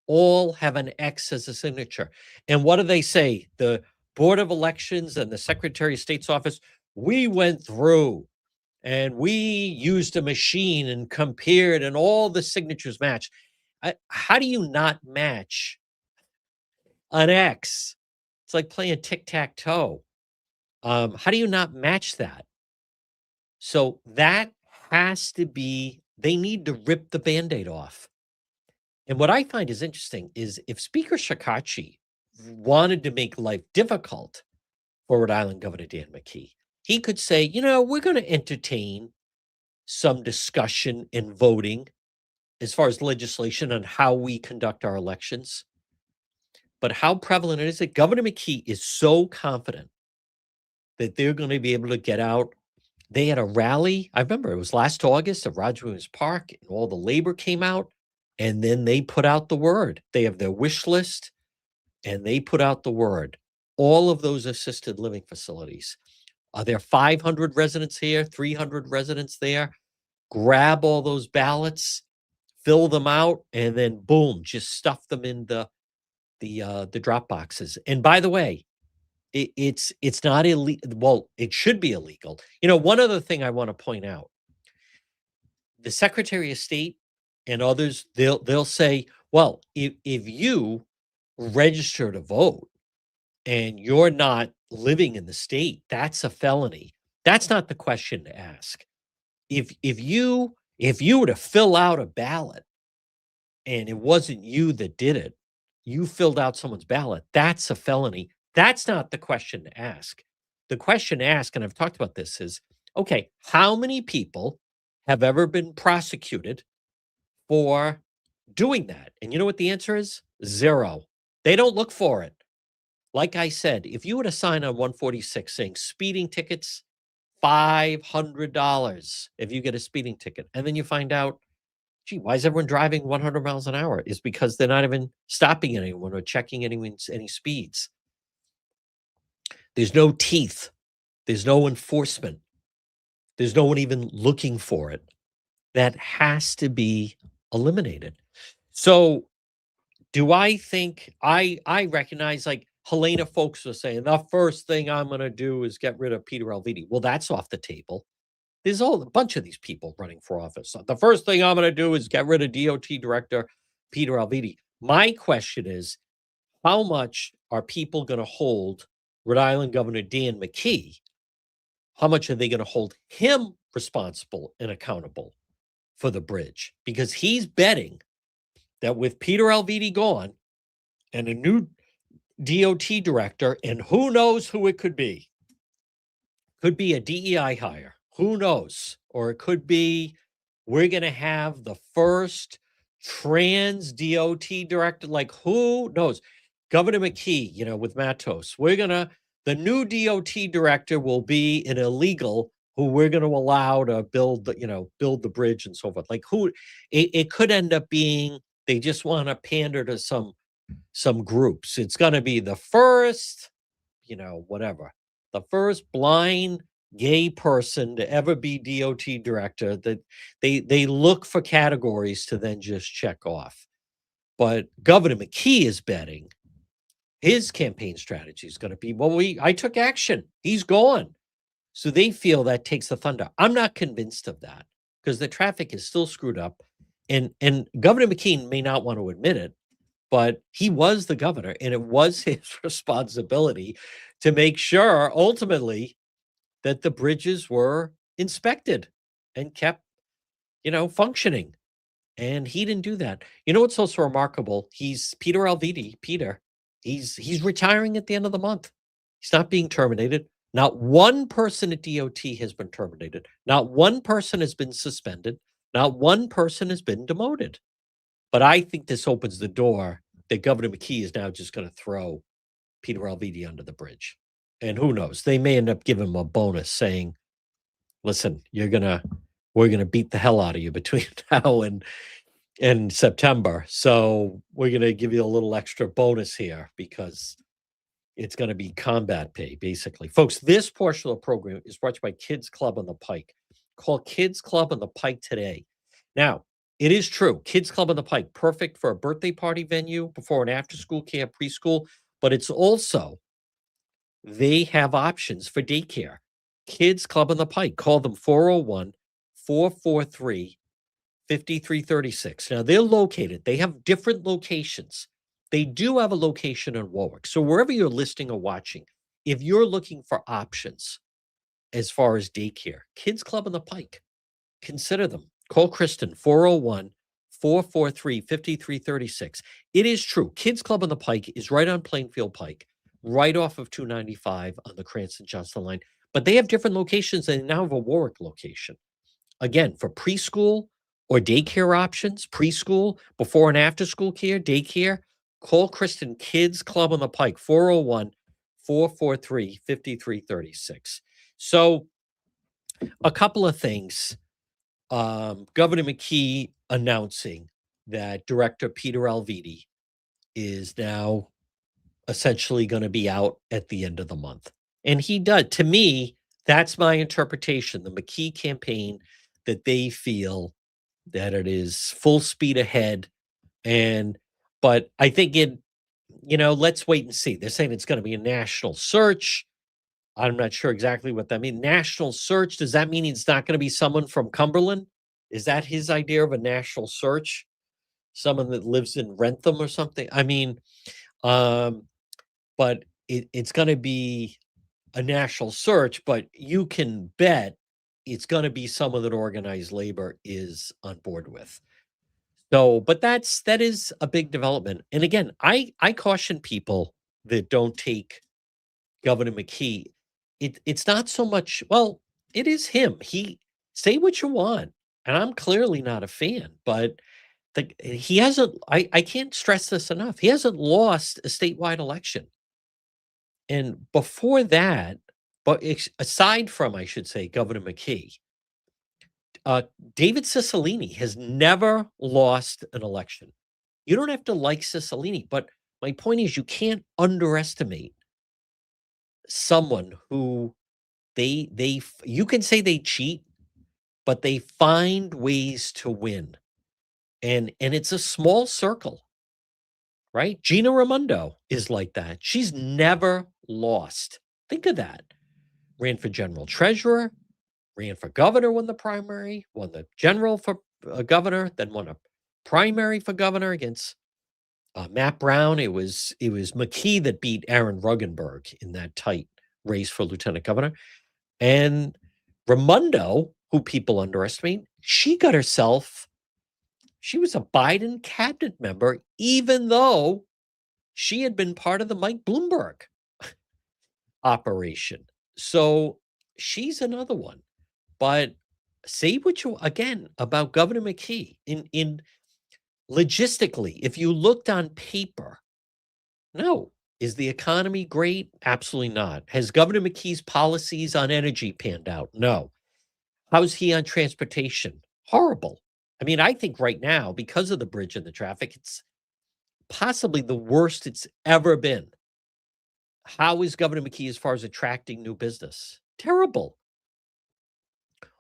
all have an X as a signature. And what do they say? The Board of Elections and the Secretary of State's office, we went through and we used a machine and compared and all the signatures matched. How do you not match an X? It's like playing tic-tac-toe. How do you not match that? So that has to be, they need to rip the Band-Aid off. And what I find is interesting is if Speaker Shekarchi wanted to make life difficult for Rhode Island Governor Dan McKee, he could say, we're going to entertain some discussion and voting as far as legislation on how we conduct our elections. But how prevalent is it? Governor McKee is so confident that they're going to be able to get out. They had a rally. I remember it was last August at Roger Williams Park, and all the labor came out, and then they put out the word. They have their wish list, and they put out the word. all of those assisted living facilities. Are there 500 residents here, 300 residents there? Grab all those ballots, fill them out, and then boom, just stuff them in the drop boxes. And by the way, it's not illegal. Well, it should be illegal. One other thing I want to point out: the Secretary of State and others, they'll say, well, if you register to vote and you're not living in the state, that's a felony. That's not the question to ask. If you were to fill out a ballot and it wasn't you that did it, you filled out someone's ballot, that's a felony. That's not the question to ask. The question to ask, and I've talked about this, is okay, how many people have ever been prosecuted for doing that? And you know what the answer is? Zero. They don't look for it. Like I said, if you were to sign on 146 saying speeding tickets, $500 if you get a speeding ticket, and then you find out, gee, why is everyone driving 100 miles an hour? Is because they're not even stopping anyone or checking any speeds. There's no teeth. There's no enforcement. There's no one even looking for it. That has to be eliminated. So do I think I recognize, like Helena folks are saying, the first thing I'm going to do is get rid of Peter Alviti. Well, that's off the table. There's a bunch of these people running for office. So the first thing I'm going to do is get rid of DOT Director Peter Alviti. My question is, how much are people going to hold Rhode Island Governor Dan McKee? How much are they going to hold him responsible and accountable for the bridge? Because he's betting that with Peter Alviti gone and a new DOT director, and who knows who it could be a DEI hire. Who knows? Or it could be we're going to have the first trans DOT director. Like, who knows? Governor McKee, with Matos, the new DOT director will be an illegal who we're going to allow to build the bridge and so forth. Like, it could end up being, they just want to pander to some groups. It's going to be the first, whatever, the first blind gay person to ever be DOT director. That they look for categories to then just check off. But Governor McKee is betting his campaign strategy is going to be, well, I took action. He's gone. So they feel that takes the thunder. I'm not convinced of that because the traffic is still screwed up. And Governor McKee may not want to admit it, but he was the governor, and it was his responsibility to make sure ultimately that the bridges were inspected and kept, functioning. And he didn't do that. You know what's also remarkable? He's Peter Alviti, he's retiring at the end of the month. He's not being terminated. Not one person at DOT has been terminated. Not one person has been suspended. Not one person has been demoted. But I think this opens the door that Governor McKee is now just going to throw Peter Alviti under the bridge. And who knows? They may end up giving him a bonus saying, listen, we're going to beat the hell out of you between now and September. So we're going to give you a little extra bonus here because it's going to be combat pay, basically. Folks, this portion of the program is brought to you by Kids Club on the Pike. Call Kids Club on the Pike today. Now, it is true. Kids Club on the Pike, perfect for a birthday party venue, before and after school camp, preschool, but it's also, they have options for daycare. Kids Club on the Pike. Call them 401-443-5336. Now, they're located. They have different locations. They do have a location in Warwick. So wherever you're listening or watching, if you're looking for options as far as daycare, Kids Club on the Pike, consider them. Call Kristen, 401-443-5336. It is true. Kids Club on the Pike is right on Plainfield Pike, right off of 295 on the Cranston-Johnston line. But they have different locations, and they now have a Warwick location. Again, for preschool or daycare options, preschool, before and after school care, daycare, call Kristen. Kids Club on the Pike, 401-443-5336. So a couple of things. Governor McKee announcing that Director Peter Alviti is now essentially going to be out at the end of the month. And he does. To me, that's my interpretation. The McKee campaign, that they feel that it is full speed ahead. And, but I think let's wait and see. They're saying it's going to be a national search. I'm not sure exactly what that means. National search, does that mean it's not going to be someone from Cumberland? Is that his idea of a national search? Someone that lives in Rentham or something? I mean, um, but it's going to be a national search, but you can bet it's going to be someone that organized labor is on board with. So, but that is a big development. And again, I caution people that don't take Governor McKee. It's not so much, well, it is him. He say what you want, and I'm clearly not a fan, but he hasn't, I can't stress this enough. He hasn't lost a statewide election. And before that, but aside from, I should say, Governor McKee, uh, David Cicilline has never lost an election. You don't have to like Cicilline, but my point is you can't underestimate someone who you can say they cheat, but they find ways to win. And it's a small circle, right? Gina Raimondo is like that. She's never lost. Think of that. Ran for general treasurer, ran for governor, won the primary, won the general for governor, then won a primary for governor against Matt Brown. It was McKee that beat Aaron Ruggenberg in that tight race for lieutenant governor. And Raimondo, who people underestimate, she was a Biden cabinet member, even though she had been part of the Mike Bloomberg operation. So she's another one. But say what you again about Governor McKee in logistically, if you looked on paper, no. Is the economy great? Absolutely not. Has Governor McKee's policies on energy panned out? No. How's he on transportation? Horrible. I mean, I think right now, because of the bridge and the traffic, it's possibly the worst it's ever been. How is Governor McKee as far as attracting new business? Terrible.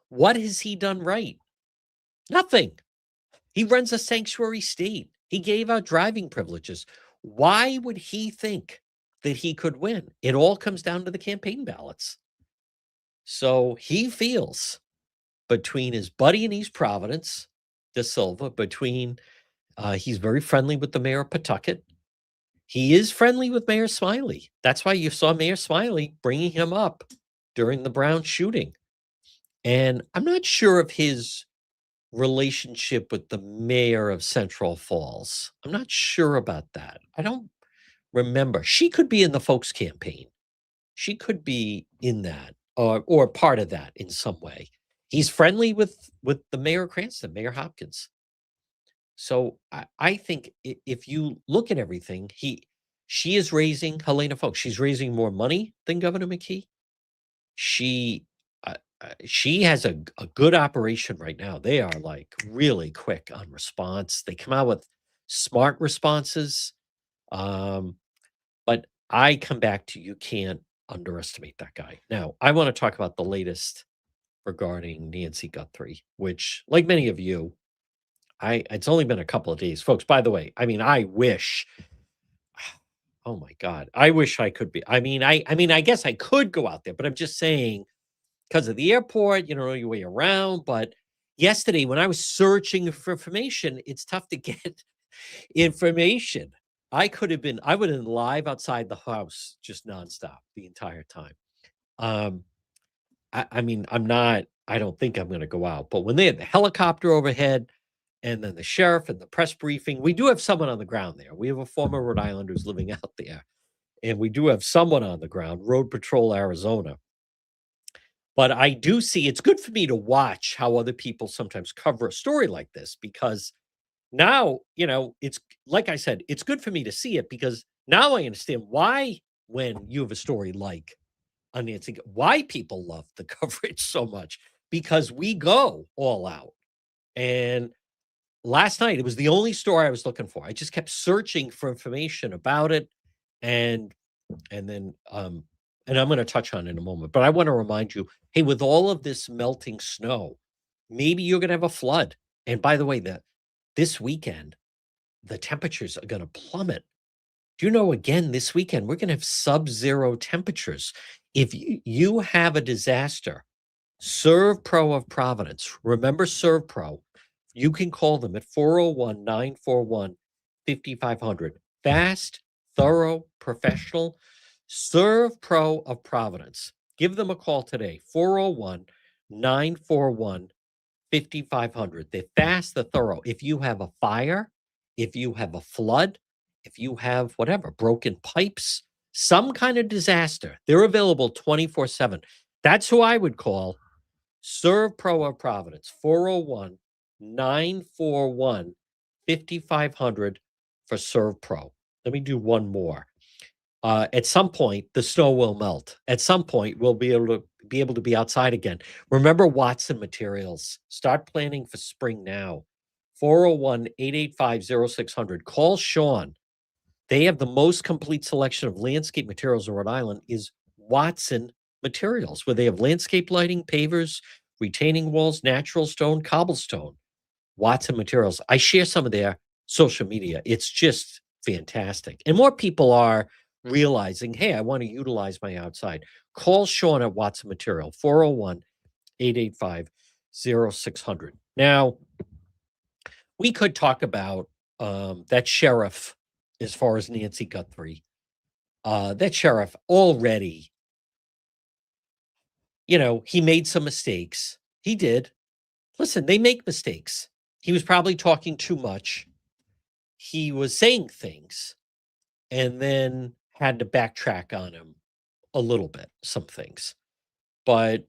What has he done right? Nothing. He runs a sanctuary state. He gave out driving privileges. Why would he think that he could win? It all comes down to the campaign ballots. So he feels between his buddy in East Providence, De Silva, he's very friendly with the mayor of Pawtucket. He is friendly with Mayor Smiley. That's why you saw Mayor Smiley bringing him up during the Brown shooting. And I'm not sure of his relationship with the mayor of Central Falls. I'm not sure about that. I don't remember. She could be in the folks campaign. She could be in that or part of that in some way. He's friendly with the mayor of Cranston, Mayor Hopkins. So I think if you look at everything, she is raising Helena folks. She's raising more money than Governor McKee. She she has a good operation right now. They are like really quick on response. They come out with smart responses. But I come back to you can't underestimate that guy. Now, I want to talk about the latest regarding Nancy Gutheri, which, like many of you, it's only been a couple of days, folks. By the way, I mean, I wish. Oh my God, I wish I could be. I mean, I guess I could go out there, but I'm just saying because of the airport, you don't know your way around. But yesterday, when I was searching for information, it's tough to get information. I would have been live outside the house just nonstop the entire time. Um, I mean, I don't think I'm going to go out, but when they had the helicopter overhead and then the sheriff and the press briefing, we do have someone on the ground there. We have a former Rhode Islander who's living out there, and we do have someone on the ground, Road Patrol Arizona. But I do see it's good for me to watch how other people sometimes cover a story like this because now, it's like I said, it's good for me to see it because now I understand why when you have a story like on Nancy, why people love the coverage so much because we go all out. And last night, it was the only story I was looking for. I just kept searching for information about it. And and then and I'm going to touch on it in a moment, but I want to remind you, hey, with all of this melting snow, maybe you're going to have a flood. And by the way, this weekend, the temperatures are going to plummet. Do you know, again, this weekend, we're going to have sub-zero temperatures. If you have a disaster, Serve Pro of Providence. Remember Serve Pro. You can call them at 401-941-5500. Fast, thorough, professional. Serve Pro of Providence. Give them a call today. 401-941-5500. They're fast, they're thorough. If you have a fire, if you have a flood, if you have whatever, broken pipes, some kind of disaster, they're available 24/7. That's who I would call. Serve Pro of Providence, 401-941-5500 for Serve Pro. Let me do one more. At some point, the snow will melt. At some point, we'll be able to be outside again. Remember Watson Materials. Start planning for spring now. 401-885-0600. Call Sean. They have the most complete selection of landscape materials in Rhode Island is Watson Materials, where they have landscape lighting, pavers, retaining walls, natural stone, cobblestone. Watson Materials. I share some of their social media. It's just fantastic. And more people are realizing, hey, I want to utilize my outside. Call Sean at Watson Material, 401-885-0600. Now, we could talk about that sheriff as far as Nancy Gutheri. That sheriff already, he made some mistakes. He did. Listen, they make mistakes. He was probably talking too much. He was saying things and then had to backtrack on him a little bit, some things. But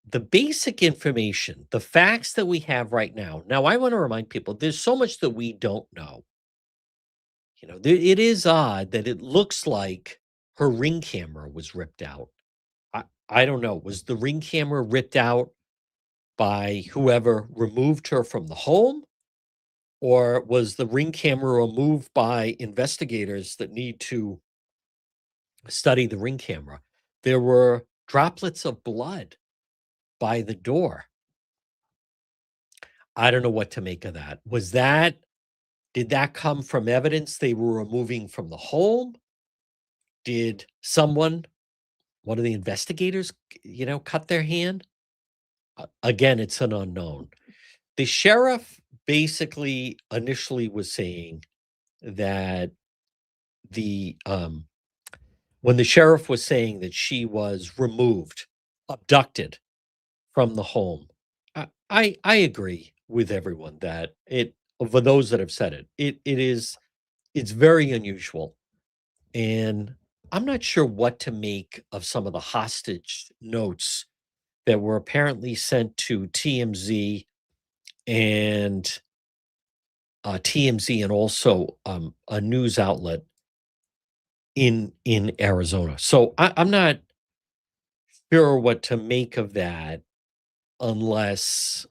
the basic information, the facts that we have right now, I want to remind people there's so much that we don't know. It is odd that it looks like her ring camera was ripped out. I don't know. Was the ring camera ripped out by whoever removed her from the home? Or was the ring camera removed by investigators that need to study the ring camera? There were droplets of blood by the door. I don't know what to make of that. Did that come from evidence they were removing from the home? Did one of the investigators, cut their hand? Again, it's an unknown. The sheriff basically initially was saying that when the sheriff was saying that she was removed, abducted from the home, I agree with everyone that for those that have said it's very unusual. And I'm not sure what to make of some of the hostage notes that were apparently sent to TMZ and also a news outlet in Arizona. So I'm not sure what to make of that, unless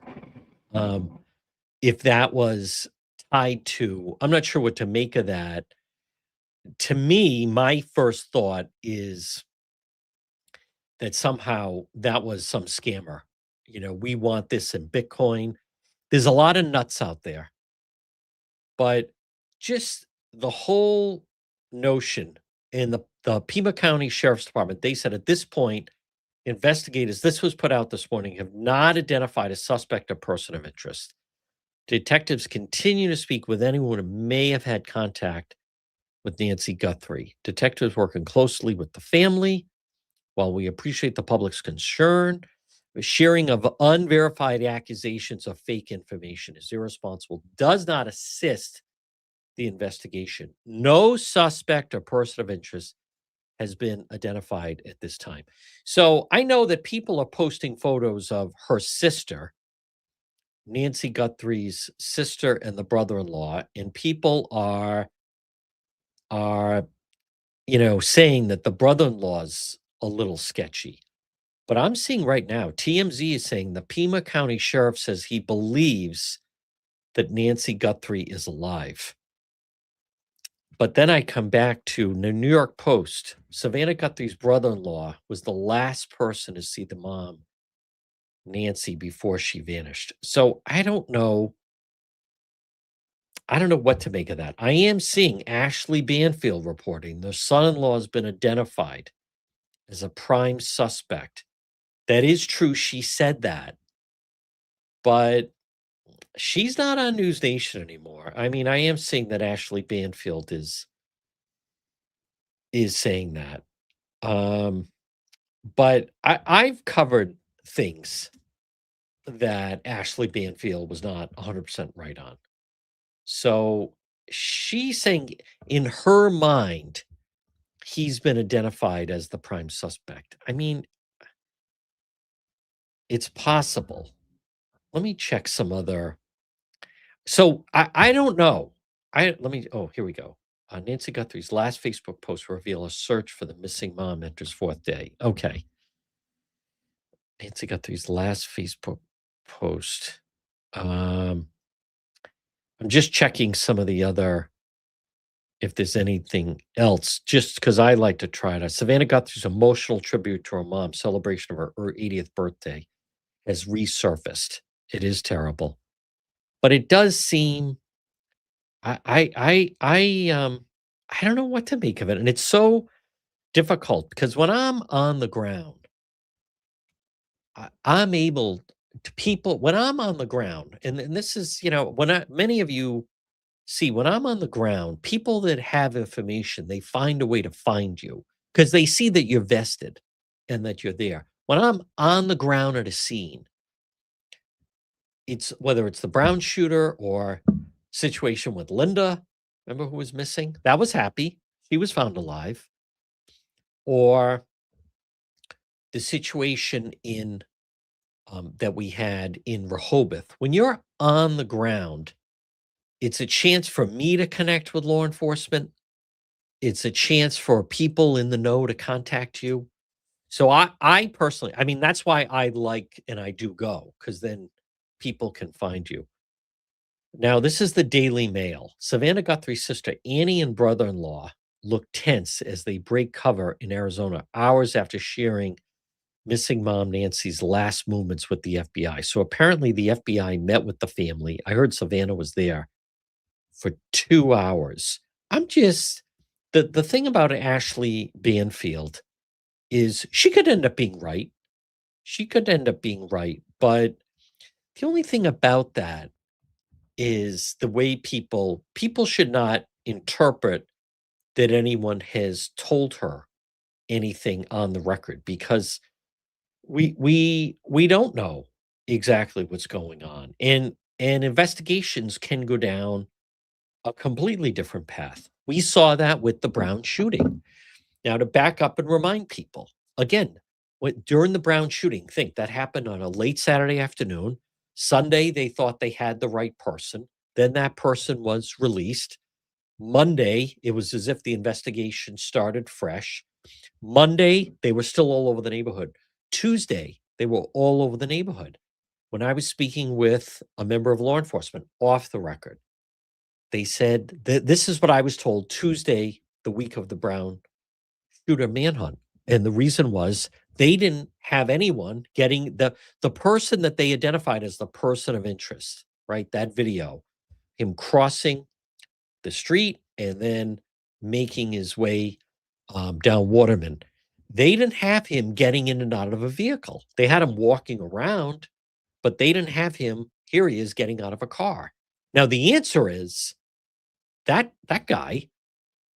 if that was tied to. I'm not sure what to make of that. To me, my first thought is that somehow that was some scammer. We want this in Bitcoin. There's a lot of nuts out there, but just the whole notion in the Pima County Sheriff's Department, they said at this point, investigators, this was put out this morning, have not identified a suspect or person of interest. Detectives continue to speak with anyone who may have had contact with Nancy Gutheri. Detectives working closely with the family. While we appreciate the public's concern, the sharing of unverified accusations of fake information is irresponsible, does not assist the investigation. No suspect or person of interest has been identified at this time. So I know that people are posting photos of her sister, Nancy Gutheri's sister, and the brother-in-law, and people are saying that the brother-in-law's a little sketchy. But I'm seeing right now, TMZ is saying the Pima County Sheriff says he believes that Nancy Gutheri is alive. But then I come back to the New York Post. Savannah Guthrie's brother-in-law was the last person to see the mom, Nancy, before she vanished. So I don't know. I don't know what to make of that. I am seeing Ashley Banfield reporting the son-in-law has been identified as a prime suspect. That is true. She said that, but she's not on News Nation anymore. I mean, I am seeing that Ashley Banfield is saying that. But I've covered things that Ashley Banfield was not 100% right on. So she's saying in her mind, he's been identified as the prime suspect. I mean, it's possible. Let me check some other. So I don't know. Here we go. Nancy Guthrie's last Facebook post reveal a search for the missing mom enters fourth day. Okay. Nancy Guthrie's last Facebook post. I'm just checking some of the other, if there's anything else, just because I like to try it. Savannah Guthrie's emotional tribute to her mom, celebration of her 80th birthday, has resurfaced. It is terrible, but it does seem. I don't know what to make of it, and it's so difficult because when I'm on the ground, I'm able to people when I'm on the ground, and this is, when many of you see when I'm on the ground, people that have information, they find a way to find you because they see that you're vested and that you're there. When I'm on the ground at a scene, it's whether it's the Brown shooter or situation with Linda, remember who was missing? That was happy. She was found alive. Or the situation in that we had in Rehoboth. When you're on the ground, it's a chance for me to connect with law enforcement. It's a chance for people in the know to contact you. So I personally, I mean, that's why I like and I do go because then people can find you. Now, this is the Daily Mail. Savannah Guthrie's sister Annie and brother-in-law look tense as they break cover in Arizona hours after sharing missing mom Nancy's last moments with the FBI. So apparently the FBI met with the family. I heard Savannah was there for 2 hours. I'm just the thing about Ashley Banfield is she could end up being right. She could end up being right, but the only thing about that is the way people should not interpret that anyone has told her anything on the record because we don't know exactly what's going on, and investigations can go down a completely different path. We saw that with the Brown shooting. Now, to back up and remind people again, during the Brown shooting, think that happened on a late Saturday afternoon. Sunday, they thought they had the right person. Then that person was released. Monday, it was as if the investigation started fresh. Monday, they were still all over the neighborhood. Tuesday, they were all over the neighborhood. When I was speaking with a member of law enforcement off the record, they said that this is what I was told Tuesday, the week of the Brown shooter manhunt. And the reason was they didn't have anyone getting the person that they identified as the person of interest, right? That video, him crossing the street and then making his way down Waterman. They didn't have him getting in and out of a vehicle. They had him walking around, but they didn't have him. Here he is getting out of a car. Now the answer is that guy,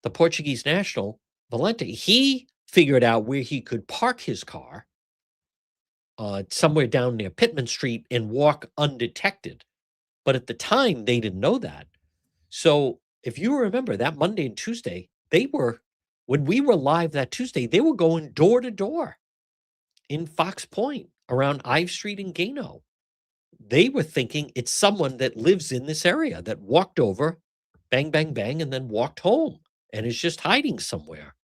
the Portuguese national, Valente, he figured out where he could park his car somewhere down near Pittman Street and walk undetected. But at the time, they didn't know that. So if you remember that Monday and Tuesday, when we were live that Tuesday, they were going door to door in Fox Point around Ive Street in Gano. They were thinking it's someone that lives in this area that walked over, bang, bang, bang, and then walked home and is just hiding somewhere.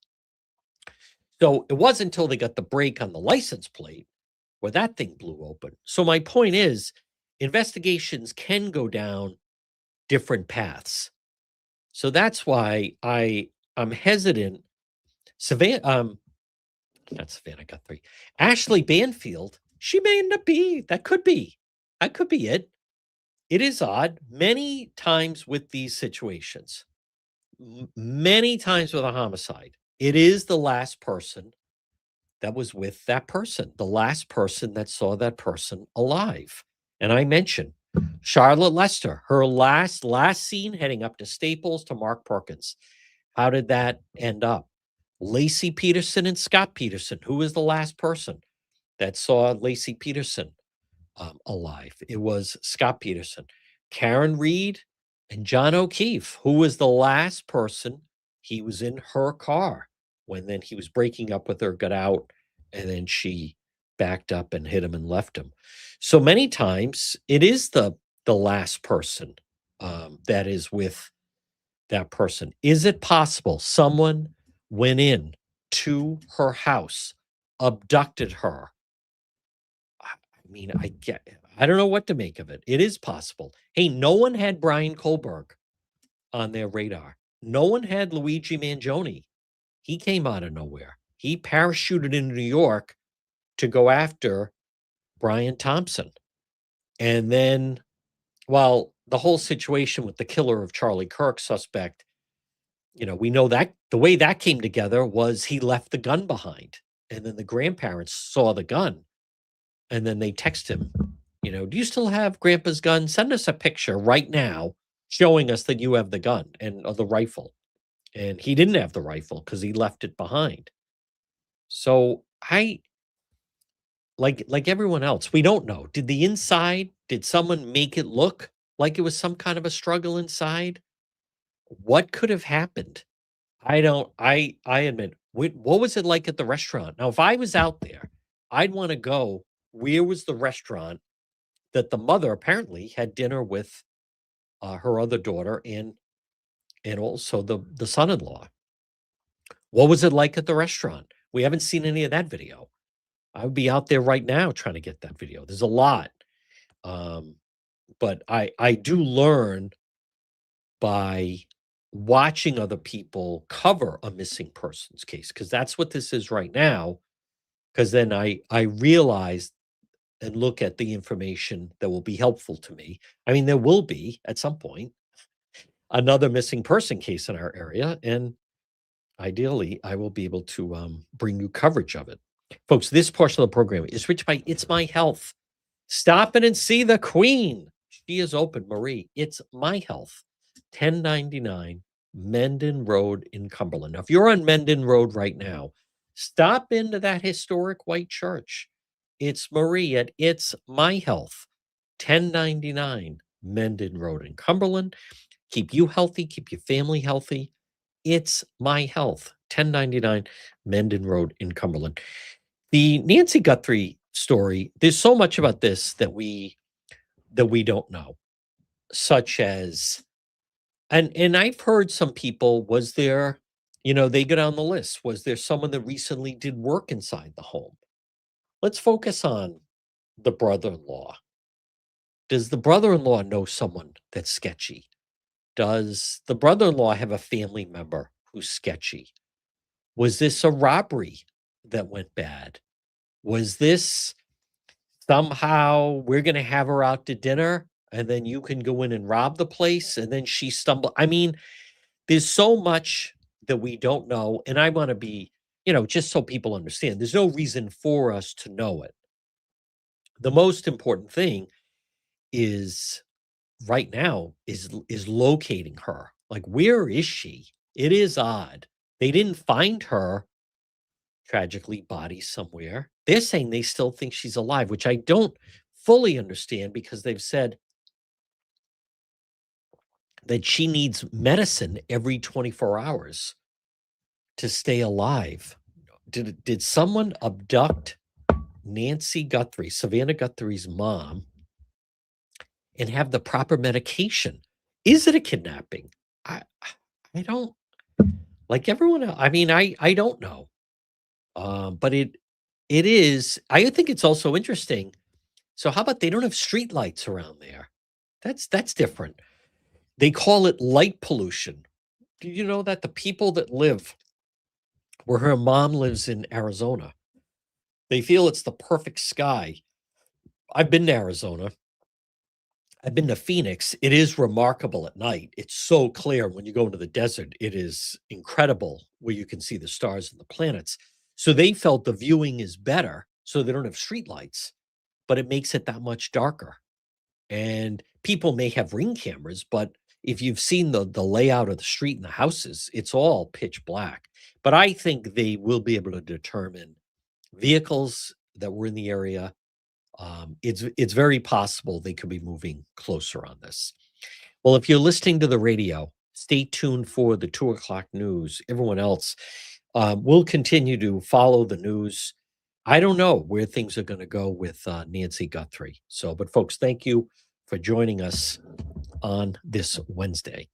So it wasn't until they got the break on the license plate where that thing blew open. So my point is, investigations can go down different paths. So that's why I'm hesitant. Savannah, not Savannah Guthrie, Ashley Banfield. She may end up be that could be it. It is odd. Many times with these situations, many times with a homicide, it is the last person that was with that person, the last person that saw that person alive. And I mentioned Charlotte Lester, her last scene heading up to Staples to Mark Perkins. How did that end up? Lacey Peterson and Scott Peterson. Who was the last person that saw Lacey Peterson alive? It was Scott Peterson. Karen Reed and John O'Keefe. Who was the last person? He was in her car when then he was breaking up with her, got out, and then she backed up and hit him and left him. So many times it is the last person that is with that person. Is it possible someone went in to her house, abducted her? I mean, I don't know what to make of it. It is possible. Hey, no one had Brian Kohlberg on their radar. No one had Luigi Mangione. He came out of nowhere. He parachuted into New York to go after Brian Thompson. And then, well, the whole situation with the killer of Charlie Kirk suspect, we know that the way that came together was he left the gun behind. And then the grandparents saw the gun. And then they text him, do you still have Grandpa's gun? Send us a picture right now showing us that you have the gun and the rifle. And he didn't have the rifle because he left it behind. So I like everyone else, we don't know. Did someone make it look like it was some kind of a struggle inside? What could have happened? I admit, what was it like at the restaurant? Now, if I was out there, I'd want to go. Where was the restaurant that the mother apparently had dinner with her other daughter and also the son-in-law? What was it like at the restaurant? We haven't seen any of that video. I would be out there right now trying to get that video. There's a lot. But I do learn by watching other people cover a missing persons case, because that's what this is right now. Because then I realize and look at the information that will be helpful to me. I mean, there will be at some point another missing person case in our area, and ideally, I will be able to bring you coverage of it. Folks, this portion of the program is reached by It's My Health. Stop in and see the Queen. She is open, Marie. It's My Health, 1099 Mendon Road in Cumberland. Now, if you're on Mendon Road right now, stop into that historic white church. It's Marie at It's My Health, 1099 Mendon Road in Cumberland. Keep you healthy, keep your family healthy. It's My Health, 1099 Mendon Road in Cumberland. The Nancy Guthrie story, there's so much about this that we don't know, such as, and I've heard some people, was there, they go down the list. Was there someone that recently did work inside the home? Let's focus on the brother-in-law. Does the brother-in-law know someone that's sketchy? Does the brother-in-law have a family member who's sketchy? Was this a robbery that went bad? Was this somehow we're going to have her out to dinner and then you can go in and rob the place and then she stumbled? I mean, there's so much that we don't know. And I want to be, just so people understand, there's no reason for us to know it. The most important thing is right now is locating her. Like, where is she? It is odd. They didn't find her tragically body somewhere. They're saying they still think she's alive, which I don't fully understand, because they've said that she needs medicine every 24 hours to stay alive. Did someone abduct Nancy Guthrie, Savannah Guthrie's mom, and have the proper medication? Is it a kidnapping? I don't, like everyone else. I mean, I don't know. But it is. I think it's also interesting. So how about they don't have street lights around there? That's different. They call it light pollution. Do you know that the people that live where her mom lives in Arizona, they feel it's the perfect sky. I've been to Arizona. I've been to Phoenix. It is remarkable at night. It's so clear when you go into the desert. It is incredible where you can see the stars and the planets. So they felt the viewing is better. So they don't have street lights, but it makes it that much darker. And people may have ring cameras, but if you've seen the layout of the street and the houses, it's all pitch black. But I think they will be able to determine vehicles that were in the area. It's very possible they could be moving closer on this. Well, if you're listening to the radio, stay tuned for the 2 o'clock news. Everyone else, will continue to follow the news. I don't know where things are going to go with Nancy Guthrie. So, but folks, thank you for joining us on this Wednesday.